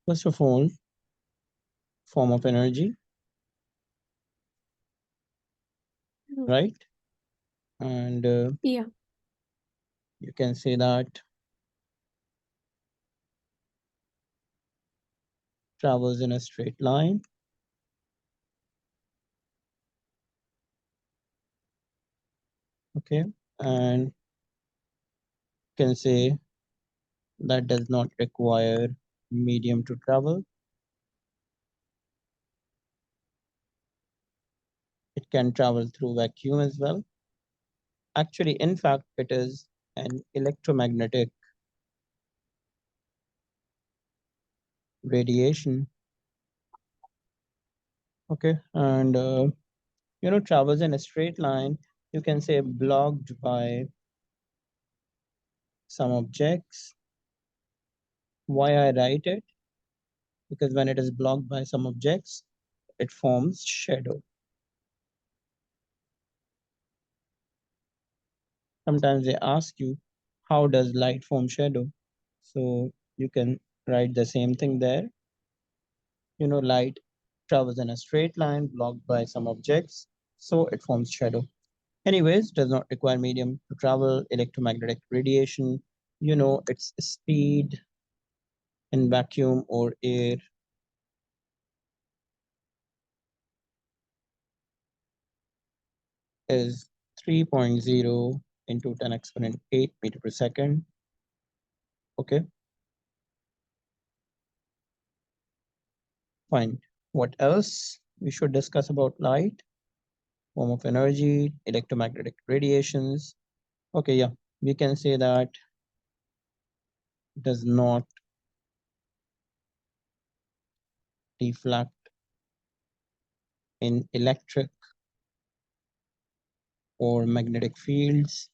First of all, form of energy, right? And Yeah. you can say that travels in a straight line. Okay, and can say that does not require medium to travel. It can travel through vacuum as well. Actually, in fact, it is an electromagnetic radiation. Okay, and travels in a straight line. You can say blocked by some objects. Why I write it? Because when it is blocked by some objects, it forms shadow. Sometimes they ask you, how does light form shadow? So you can write the same thing there. Light travels in a straight line blocked by some objects, so it forms shadow. Anyways, does not require medium to travel. Electromagnetic radiation, its speed in vacuum or air is 3.0 into 10 exponent 8 meter per second. Okay, fine. What else we should discuss about light? Form of energy, electromagnetic radiations. Okay, yeah, we can say that does not reflect in electric or magnetic fields.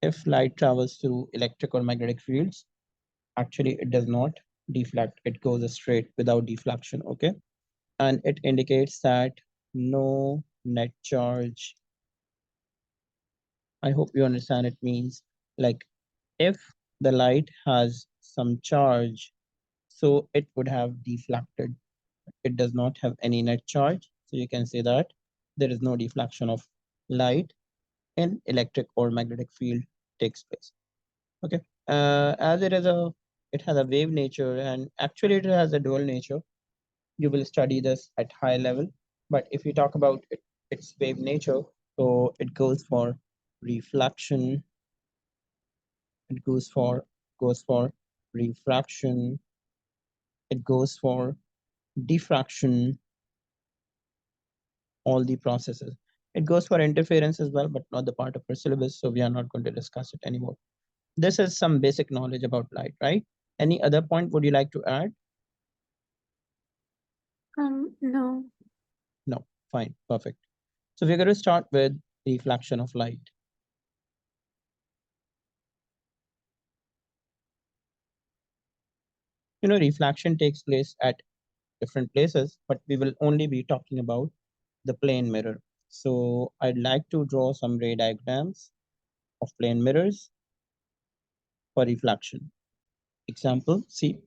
If light travels through electric or magnetic fields, actually it does not deflect. It goes straight without deflection, okay? And it indicates that no net charge. I hope you understand. It means like if the light has some charge, so it would have deflected. It does not have any net charge. So you can say that there is no deflection of light in electric or magnetic field takes place. Okay. As it has a wave nature, and actually it has a dual nature. You will study this at high level. But if you talk about its wave nature, so it goes for reflection, it goes for refraction, it goes for diffraction, all the processes. It goes for interference as well, but not the part of our syllabus, so we are not going to discuss it anymore. This is some basic knowledge about light, right? Any other point would you like to add? No. No, fine, perfect. So we're going to start with reflection of light. Reflection takes place at different places, but we will only be talking about the plane mirror. So I'd like to draw some ray diagrams of plane mirrors for reflection. Example, see,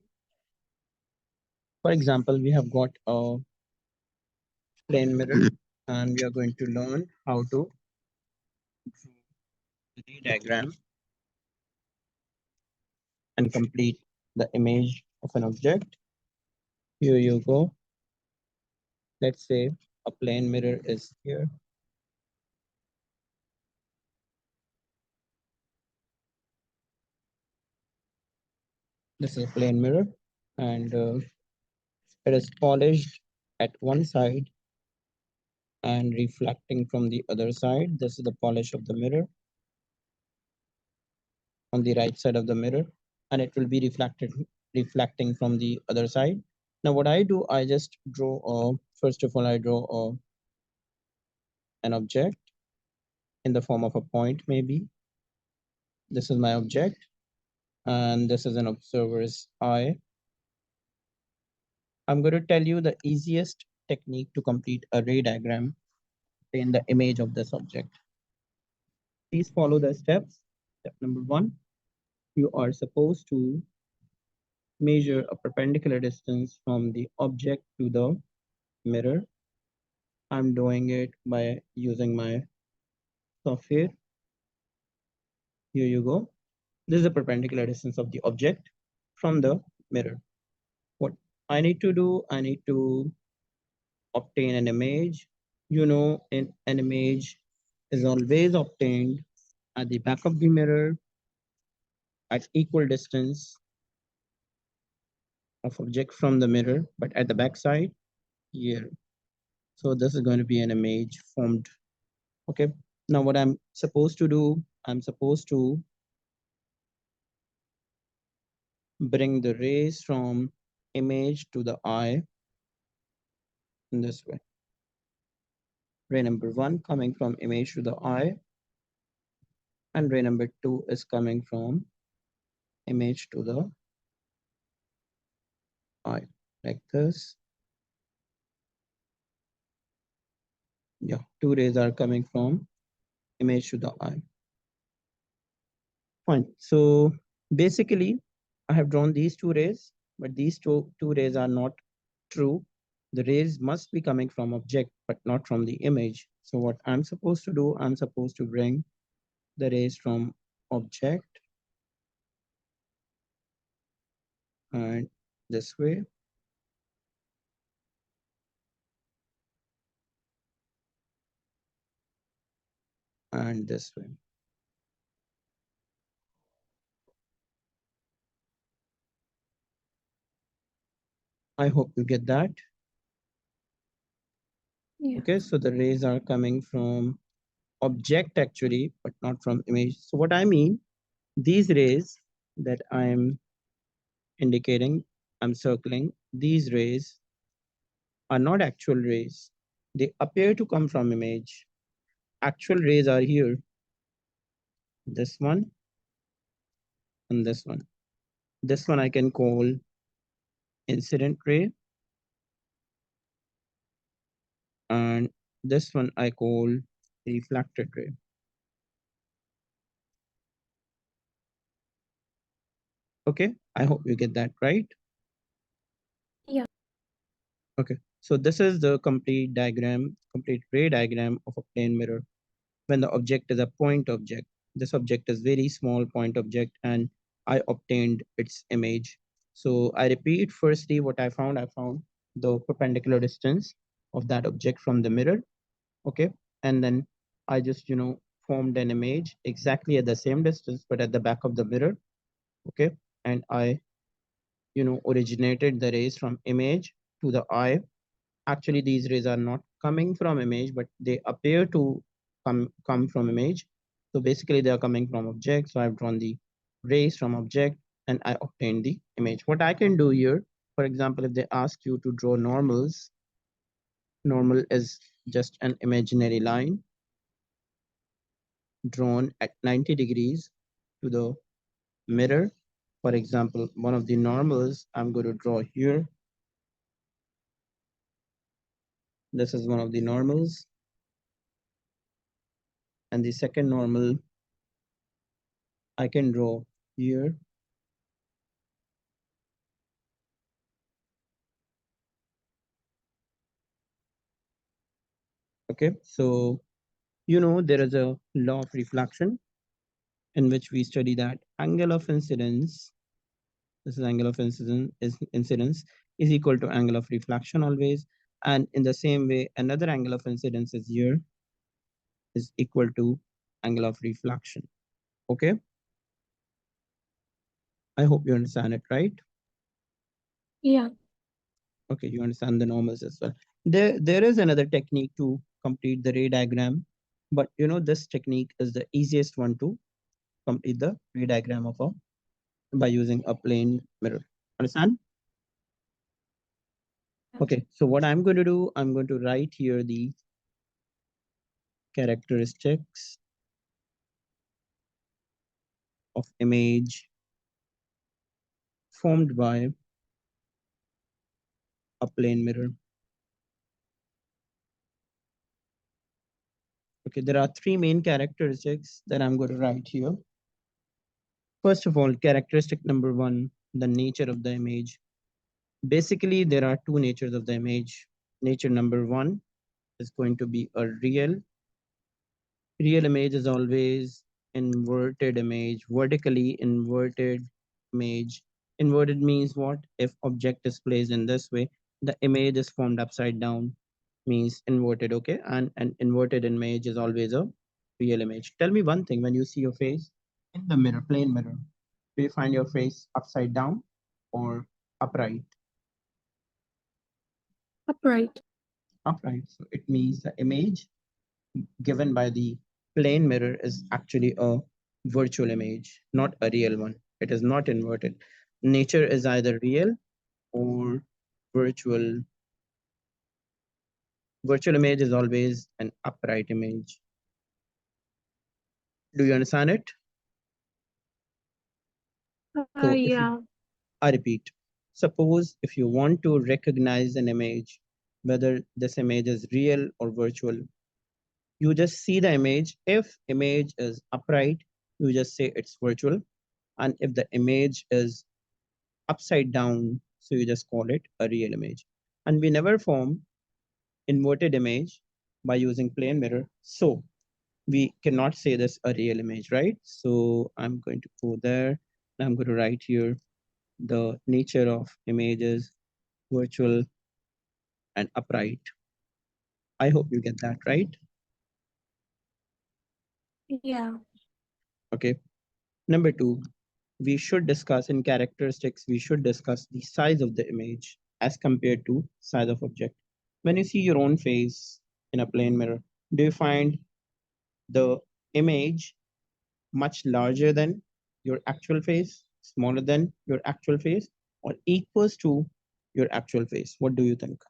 for example, we have got a plane mirror and we are going to learn how to draw the ray diagram and complete the image of an object. Here you go. Let's say a plane mirror is here. This is a plane mirror and it is polished at one side and reflecting from the other side. This is the polish of the mirror on the right side of the mirror, and it will be reflecting from the other side. Now what I do, I just draw first of all I draw an object in the form of a point. Maybe this is my object and this is an observer's eye. I'm going to tell you the easiest technique to complete a ray diagram in the image of this object. Please follow the steps. Step number 1, you are supposed to measure a perpendicular distance from the object to the mirror. I'm doing it by using my software. Here you go. This is the perpendicular distance of the object from the mirror. What I need to do, I need to obtain an image. An image is always obtained at the back of the mirror at equal distance of object from the mirror, but at the back side here. So this is going to be an image formed. Okay. Now what I'm supposed to do, I'm supposed to bring the rays from image to the eye in this way. Ray number 1 coming from image to the eye, and ray number 2 is coming from image to the eye, like this. Yeah, 2 rays are coming from image to the eye. Fine. So basically, I have drawn these 2 rays, but these two rays are not true. The rays must be coming from object, but not from the image. So what I'm supposed to do, I'm supposed to bring the rays from object and this way. And this way. I hope you get that. Yeah. Okay, so the rays are coming from object actually, but not from image. So what I mean, these rays that I'm indicating, I'm circling, these rays are not actual rays. They appear to come from image. Actual rays are here, this one and this one. This one I can call incident ray, and this one I call reflected ray. Okay, I hope you get that right. Yeah. Okay, so this is the complete diagram, complete ray diagram of a plane mirror. When the object is a point object, this object is very small point object, and I obtained its image. So I repeat, firstly, what I found the perpendicular distance of that object from the mirror. Okay, and then I just, formed an image exactly at the same distance, but at the back of the mirror. Okay, and I, originated the rays from image to the eye. Actually, these rays are not coming from image, but they appear to come from image. So basically they are coming from object. So I've drawn the rays from object and I obtained the image. What I can do here, for example, if they ask you to draw normals, normal is just an imaginary line drawn at 90 degrees to the mirror. For example, one of the normals I'm going to draw here. This is one of the normals. And the second normal I can draw here. Okay, so there is a law of reflection in which we study that angle of incidence, this is angle of incidence is equal to angle of reflection always. And in the same way, another angle of incidence is here is equal to angle of reflection. Okay, I hope you understand it, right? Yeah. Okay, you understand the normals as well. There is another technique to complete the ray diagram, but this technique is the easiest one to complete the ray diagram of a by using a plane mirror. Understand? Okay, so what I'm going to do, I'm going to write here the characteristics of image formed by a plane mirror. Okay, there are three main characteristics that I'm going to write here. First of all, characteristic number 1, the nature of the image. Basically, there are two natures of the image. Nature number one is going to be a real. Real image is always inverted image, vertically inverted image. Inverted means what? If object is placed in this way, the image is formed upside down, means inverted, okay? And an inverted image is always a real image. Tell me one thing, when you see your face in the mirror, plain mirror, do you find your face upside down or upright? Upright. Upright. So it means the image given by the plane mirror is actually a virtual image, not a real one. It is not inverted. Nature is either real or virtual. Virtual image is always an upright image. Do you understand it? So if you, Yeah. I repeat, suppose if you want to recognize an image, whether this image is real or virtual, you just see the image. If image is upright, you just say it's virtual. And if the image is upside down, so you just call it a real image. And we never form inverted image by using plane mirror. So we cannot say this a real image, right? So I'm going to go there and I'm going to write here the nature of images, virtual and upright. I hope you get that right. Yeah. Okay. Number two, we should discuss in characteristics, we should discuss the size of the image as compared to size of object. When you see your own face in a plane mirror, do you find the image much larger than your actual face, smaller than your actual face, or equals to your actual face? What do you think?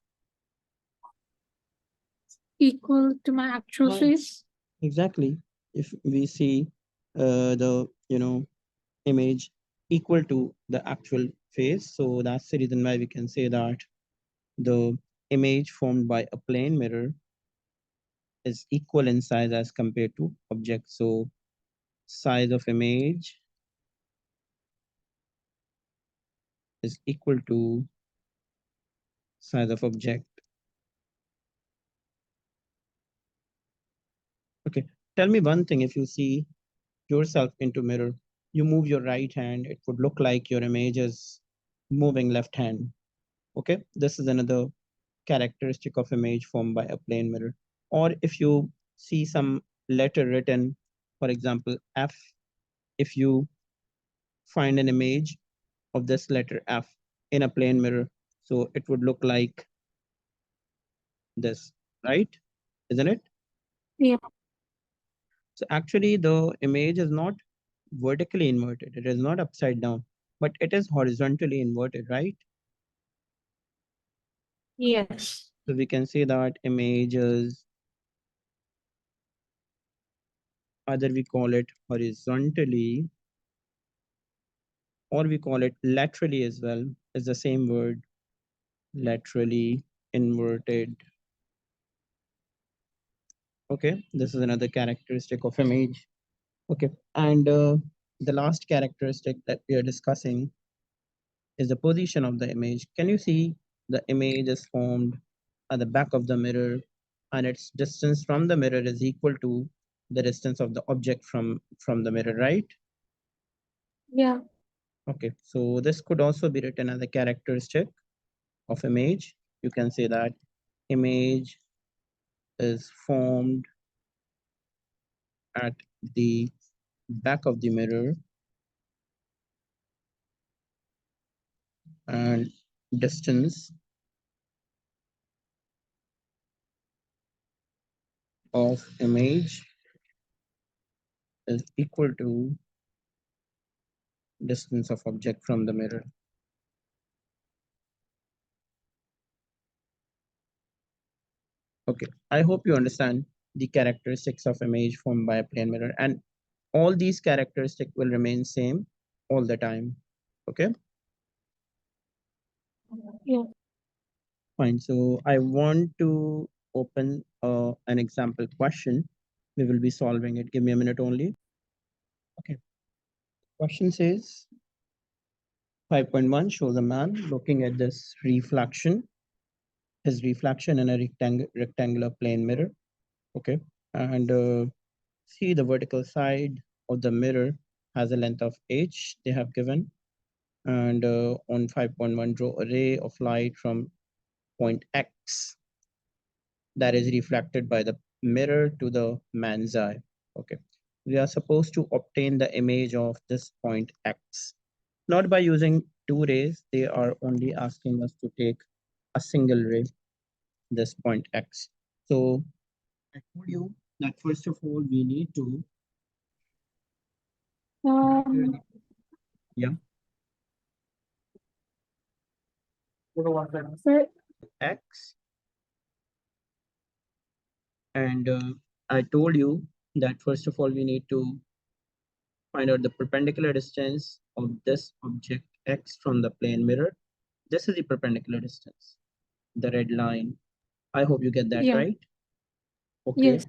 Equal to my actual Right. face. Exactly. If we see the image equal to the actual face, so that's the reason why we can say that the image formed by a plane mirror is equal in size as compared to object. So size of image is equal to size of object. Okay, tell me one thing. If you see yourself into mirror, you move your right hand, it would look like your image is moving left hand. Okay, this is another characteristic of image formed by a plane mirror. Or if you see some letter written, for example, F, if you find an image of this letter F in a plane mirror, so it would look like this, right? Isn't it? Yeah. So actually the image is not vertically inverted. It is not upside down, but it is horizontally inverted, right? Yes. So we can say that image is, either we call it horizontally or we call it laterally as well, is the same word, laterally inverted. Okay, this is another characteristic of image. Okay, and the last characteristic that we are discussing is the position of the image. Can you see the image is formed at the back of the mirror and its distance from the mirror is equal to the distance of the object from the mirror, right? Yeah. Okay, so this could also be written as a characteristic of image. You can say that image is formed at the back of the mirror and distance of image is equal to distance of object from the mirror. Okay, I hope you understand the characteristics of image formed by a plane mirror, and all these characteristics will remain same all the time. Okay, Yeah. fine. So I want to open an example question. We will be solving it. Give me a minute only. Okay, question says, 5.1 shows a man looking at this reflection, his reflection in a rectangular plane mirror. Okay. And see the vertical side of the mirror has a length of h they have given. And on 5.1, draw a ray of light from point X that is reflected by the mirror to the man's eye. Okay. We are supposed to obtain the image of this point X, not by using two rays. They are only asking us to take a single ray, this point X. So I told you that first of all, we need to Um, yeah, sir, X. And I told you that first of all, we need to find out the perpendicular distance of this object X from the plane mirror. This is the perpendicular distance, the red line. I hope you get that yeah, right. Okay. yes.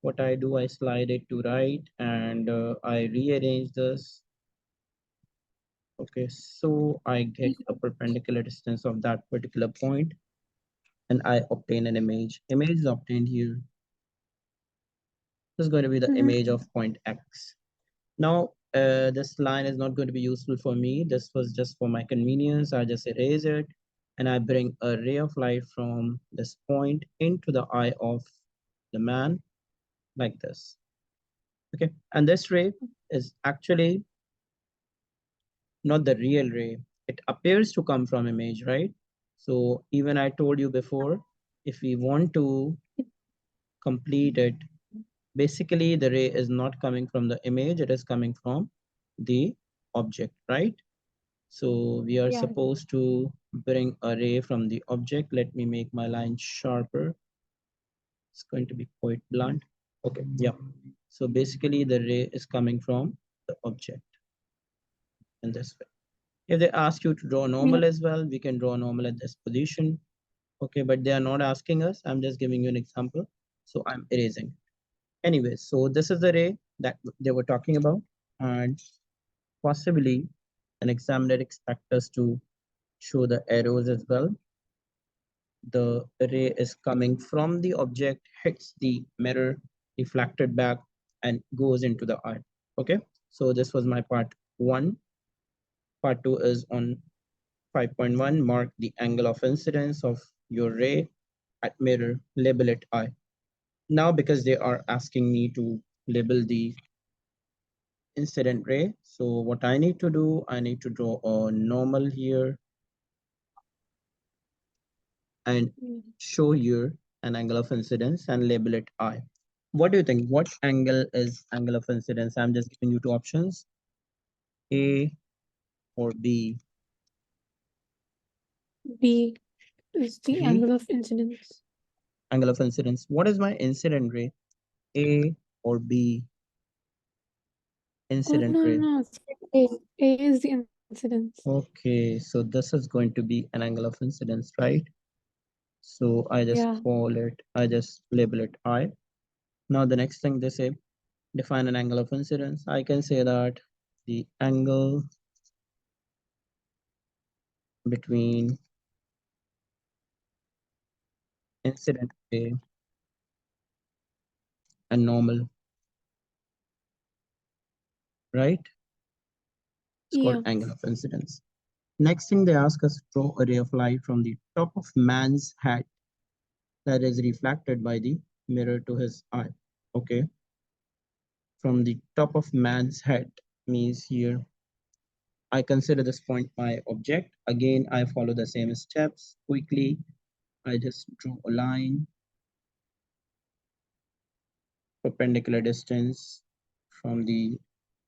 What I do, I slide it to right and I rearrange this. Okay, so I get a perpendicular distance of that particular point and I obtain an image. Image is obtained here. This is going to be the Mm-hmm. image of point X. Now, this line is not going to be useful for me. This was just for my convenience. I just erase it and I bring a ray of light from this point into the eye of the man like this. Okay, and this ray is actually not the real ray. It appears to come from image, right? So even I told you before, if we want to complete it, basically the ray is not coming from the image, it is coming from the object, right? So we are Yeah. supposed to bring a ray from the object. Let me make my line sharper. It's going to be quite blunt. Okay, yeah. So basically the ray is coming from the object in this way. If they ask you to draw Yeah. normal as well, we can draw normal at this position. Okay, but they are not asking us. I'm just giving you an example. So I'm erasing. Anyway, so this is the ray that they were talking about. And possibly an examiner expect us to show the arrows as well. The ray is coming from the object, hits the mirror, reflected back, and goes into the eye. Okay, so this was my part one. Part two is on 5.1. Mark the angle of incidence of your ray at mirror, label it I. Now, because they are asking me to label the incident ray, so what I need to do, I need to draw a normal here and show here an angle of incidence and label it I. What do you think? What angle is angle of incidence? I'm just giving you two options, A or B. B is the B, angle of incidence. angle of incidence. What is my incident ray? A or B? Oh, Incident no, ray. no. It's A. A is the incidence. Okay, so this is going to be an angle of incidence, right? So I just Yeah. call it, I just label it I. Now the next thing they say, define an angle of incidence. I can say that the angle between incident ray and normal, right? It's called Yeah. angle of incidence. Next thing they ask us to draw a ray of light from the top of man's head that is reflected by the mirror to his eye. Okay, from the top of man's head means here I consider this point my object. Again, I follow the same steps quickly. I just draw a line, perpendicular distance from the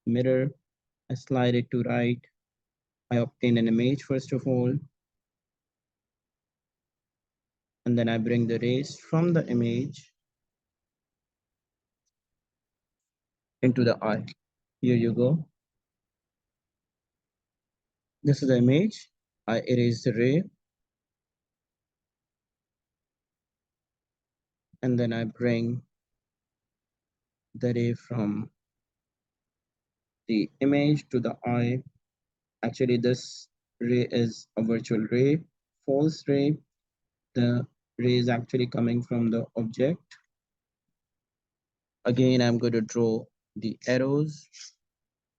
mirror. I slide it to right. I obtain an image first of all, and then I bring the rays from the image into the eye. Here you go. This is the image. I erase the ray, and then I bring the ray from the image to the eye. Actually, this ray is a virtual ray. False ray, the ray is actually coming from the object. Again, I'm going to draw the arrows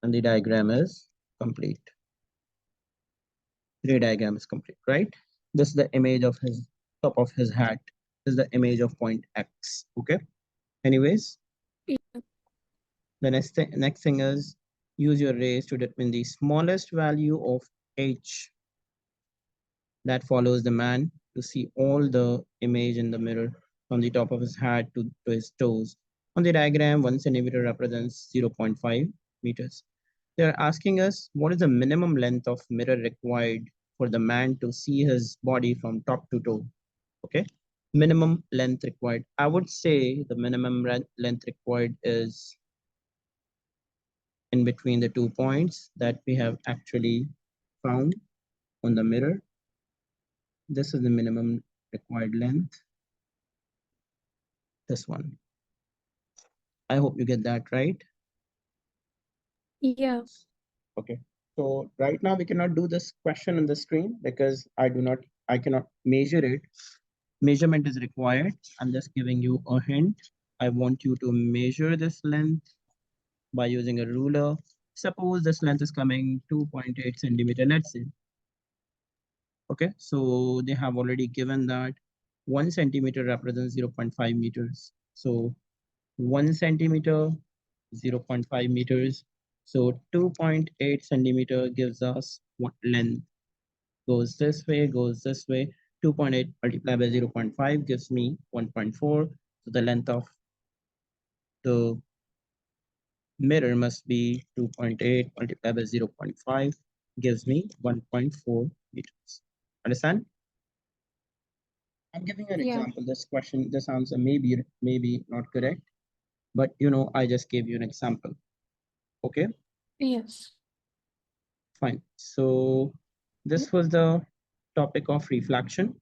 and the diagram is complete. Ray diagram is complete, right? This is the image of his top of his hat. This is the image of point X. Okay. Anyways, Yeah. the next thing is use your rays to determine the smallest value of H that follows the man to see all the image in the mirror from the top of his hat to his toes. On the diagram, 1 centimeter represents 0.5 meters. They are asking us what is the minimum length of mirror required for the man to see his body from top to toe. Okay, minimum length required. I would say the minimum length required is in between the 2 points that we have actually found on the mirror. This is the minimum required length. This one. I hope you get that right. Yeah. Okay. So right now we cannot do this question on the screen because I cannot measure it. Measurement is required. I'm just giving you a hint. I want you to measure this length by using a ruler. Suppose this length is coming 2.8 centimeter, let's say. Okay, so they have already given that 1 centimeter represents 0.5 meters. So 1 centimeter, 0.5 meters. So 2.8 centimeter gives us what length? Goes this way, goes this way. 2.8 multiplied by 0.5 gives me 1.4. So the length of the mirror must be 2.8 multiplied by 0.5 gives me 1.4 meters. Understand? I'm giving you an Yeah. example. This answer maybe not correct, but I just gave you an example. Okay, Yes. fine. So this was the topic of reflection.